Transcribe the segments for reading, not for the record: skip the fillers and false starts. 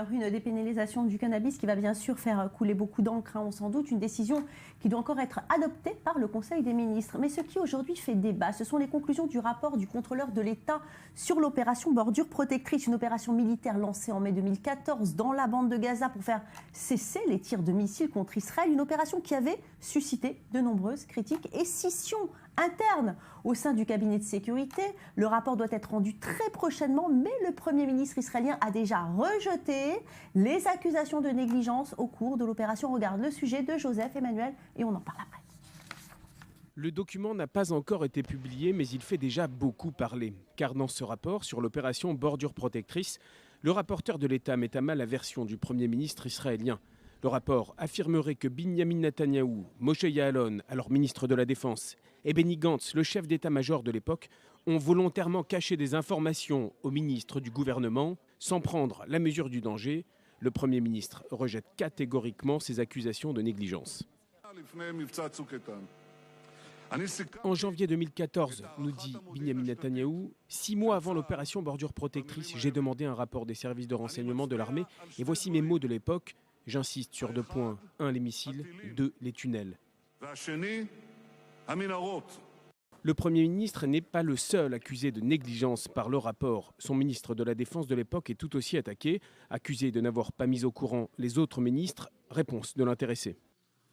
Une dépénalisation du cannabis qui va bien sûr faire couler beaucoup d'encre, on s'en doute, une décision qui doit encore être adoptée par le Conseil des ministres. Mais ce qui aujourd'hui fait débat, ce sont les conclusions du rapport du contrôleur de l'État sur l'opération Bordure Protectrice, une opération militaire lancée en mai 2014 dans la bande de Gaza pour faire cesser les tirs de missiles contre Israël, une opération qui avait suscité de nombreuses critiques et scissions internes au sein du cabinet de sécurité. Le rapport doit être rendu très prochainement, mais le Premier ministre israélien a déjà rejeté les accusations de négligence au cours de l'opération. Regarde le sujet de Joseph Emmanuel et on en parle après. Le document n'a pas encore été publié, mais il fait déjà beaucoup parler. Car dans ce rapport sur l'opération Bordure Protectrice, le rapporteur de l'État met à mal la version du Premier ministre israélien. Le rapport affirmerait que Binyamin Netanyahou, Moshe Ya'alon, alors ministre de la Défense, et Benny Gantz, le chef d'état-major de l'époque, ont volontairement caché des informations au ministre du gouvernement sans prendre la mesure du danger. Le Premier ministre rejette catégoriquement ces accusations de négligence. En janvier 2014, nous dit Binyamin Netanyahou, 6 mois avant l'opération Bordure Protectrice, j'ai demandé un rapport des services de renseignement de l'armée et voici mes mots de l'époque. J'insiste sur 2 points. 1, les missiles. 2, les tunnels. Le Premier ministre n'est pas le seul accusé de négligence par le rapport. Son ministre de la Défense de l'époque est tout aussi attaqué, accusé de n'avoir pas mis au courant les autres ministres. Réponse de l'intéressé.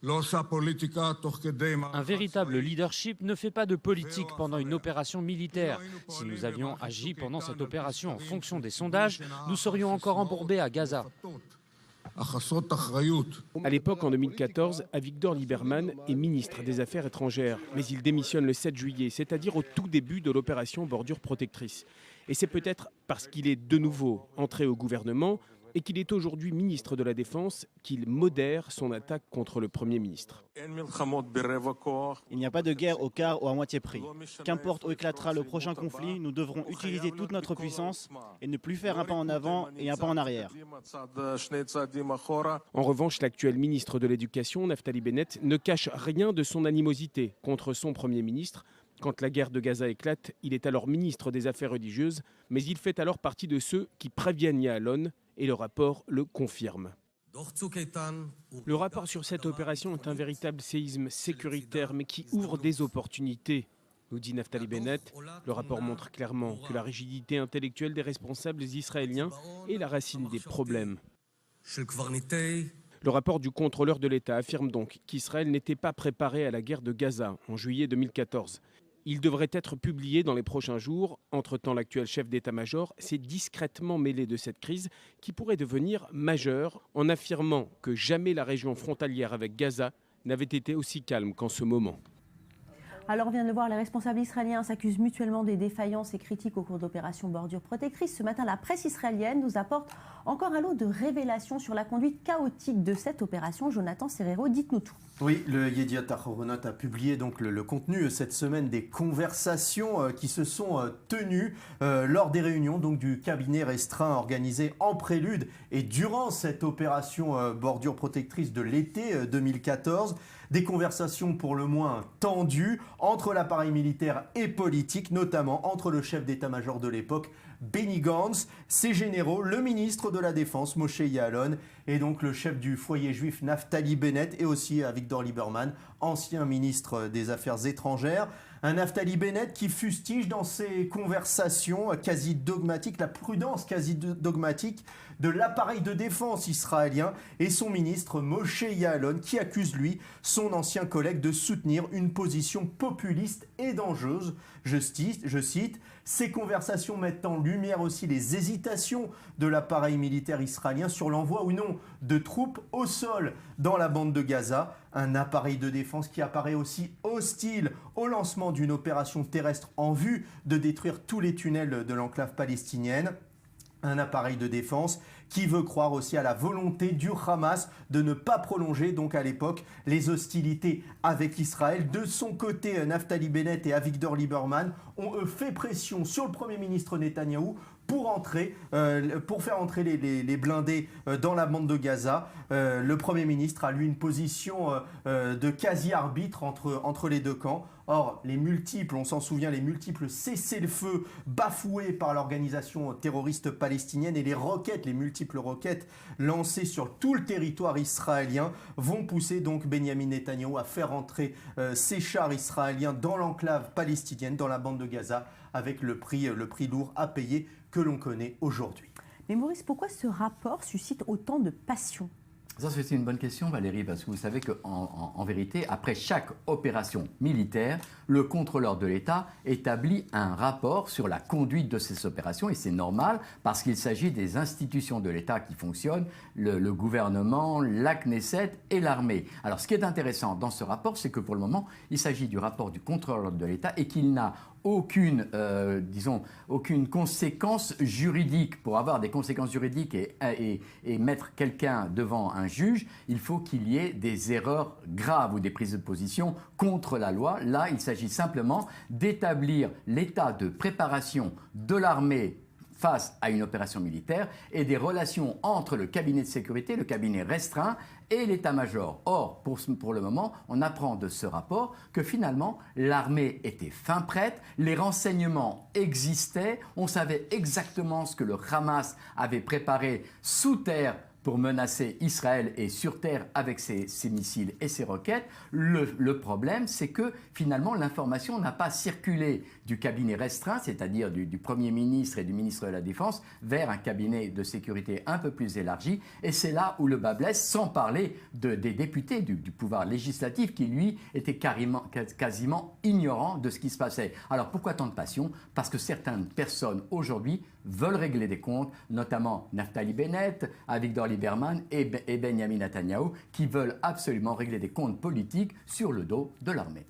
Un véritable leadership ne fait pas de politique pendant une opération militaire. Si nous avions agi pendant cette opération en fonction des sondages, nous serions encore embourbés à Gaza. À l'époque, en 2014, Avigdor Lieberman est ministre des Affaires étrangères. Mais il démissionne le 7 juillet, c'est-à-dire au tout début de l'opération Bordure Protectrice. Et c'est peut-être parce qu'il est de nouveau entré au gouvernement et qu'il est aujourd'hui ministre de la Défense qu'il modère son attaque contre le Premier ministre. Il n'y a pas de guerre au quart ou à moitié prix. Qu'importe où éclatera le prochain conflit, nous devrons utiliser toute notre puissance et ne plus faire un pas en avant et un pas en arrière. En revanche, l'actuel ministre de l'Éducation, Naftali Bennett, ne cache rien de son animosité contre son Premier ministre. Quand la guerre de Gaza éclate, il est alors ministre des Affaires religieuses, mais il fait alors partie de ceux qui préviennent Ya'alon, et le rapport le confirme. Le rapport sur cette opération est un véritable séisme sécuritaire, mais qui ouvre des opportunités, nous dit Naftali Bennett. Le rapport montre clairement que la rigidité intellectuelle des responsables israéliens est la racine des problèmes. Le rapport du contrôleur de l'État affirme donc qu'Israël n'était pas préparé à la guerre de Gaza en juillet 2014. Il devrait être publié dans les prochains jours. Entre-temps, l'actuel chef d'état-major s'est discrètement mêlé de cette crise qui pourrait devenir majeure en affirmant que jamais la région frontalière avec Gaza n'avait été aussi calme qu'en ce moment. Alors, on vient de le voir, les responsables israéliens s'accusent mutuellement des défaillances et critiques au cours d'opérations Bordure Protectrice. Ce matin, la presse israélienne nous apporte encore un lot de révélations sur la conduite chaotique de cette opération. Jonathan Serrero, dites-nous tout. Oui, le Yediot Ahronoth a publié donc le contenu cette semaine des conversations qui se sont tenues lors des réunions donc, du cabinet restreint organisé en prélude et durant cette opération Bordure Protectrice de l'été 2014. Des conversations pour le moins tendues entre l'appareil militaire et politique, notamment entre le chef d'état-major de l'époque, Benny Gantz, ses généraux, le ministre de la Défense, Moshe Ya'alon, et donc le chef du foyer juif, Naftali Bennett, et aussi Avigdor Lieberman, ancien ministre des Affaires étrangères. Un Naftali Bennett qui fustige dans ses conversations quasi dogmatiques, la prudence quasi dogmatique de l'appareil de défense israélien et son ministre Moshe Ya'alon qui accuse lui, son ancien collègue, de soutenir une position populiste et dangereuse. Je cite, ces conversations mettent en lumière aussi les hésitations de l'appareil militaire israélien sur l'envoi ou non de troupes au sol dans la bande de Gaza. Un appareil de défense qui apparaît aussi hostile au lancement d'une opération terrestre en vue de détruire tous les tunnels de l'enclave palestinienne. Un appareil de défense qui veut croire aussi à la volonté du Hamas de ne pas prolonger donc à l'époque les hostilités avec Israël. De son côté, Naftali Bennett et Avigdor Lieberman ont fait pression sur le Premier ministre Netanyahou pour faire entrer les blindés dans la bande de Gaza. Le Premier ministre a, lui, une position de quasi-arbitre entre les deux camps. Or, on s'en souvient, les multiples cessez-le-feu bafoués par l'organisation terroriste palestinienne et les multiples roquettes lancées sur tout le territoire israélien vont pousser donc Benyamin Netanyahou à faire entrer ces chars israéliens dans l'enclave palestinienne, dans la bande de Gaza, avec le prix lourd à payer que l'on connaît aujourd'hui. Mais Maurice, pourquoi ce rapport suscite autant de passion ? Ça, c'est une bonne question, Valérie, parce que vous savez qu'en vérité, après chaque opération militaire, le contrôleur de l'État établit un rapport sur la conduite de ces opérations, et c'est normal, parce qu'il s'agit des institutions de l'État qui fonctionnent, le gouvernement, la Knesset et l'armée. Alors, ce qui est intéressant dans ce rapport, c'est que pour le moment, il s'agit du rapport du contrôleur de l'État et qu'il n'a aucune conséquence juridique. Pour avoir des conséquences juridiques et mettre quelqu'un devant un juge, il faut qu'il y ait des erreurs graves ou des prises de position contre la loi. Là, il s'agit simplement d'établir l'état de préparation de l'armée face à une opération militaire et des relations entre le cabinet de sécurité, le cabinet restreint et l'état-major. Or, pour le moment, on apprend de ce rapport que finalement, l'armée était fin prête, les renseignements existaient, on savait exactement ce que le Hamas avait préparé sous terre pour menacer Israël et sur terre avec ses missiles et ses roquettes. Le problème, c'est que finalement, l'information n'a pas circulé du cabinet restreint, c'est-à-dire du Premier ministre et du ministre de la Défense, vers un cabinet de sécurité un peu plus élargi. Et c'est là où le bât blesse, sans parler des députés du pouvoir législatif qui, lui, étaient quasiment ignorants de ce qui se passait. Alors pourquoi tant de passion ? Parce que certaines personnes aujourd'hui veulent régler des comptes, notamment Naftali Bennett, Avigdor Lieberman et Benyamin Netanyahou, qui veulent absolument régler des comptes politiques sur le dos de l'armée.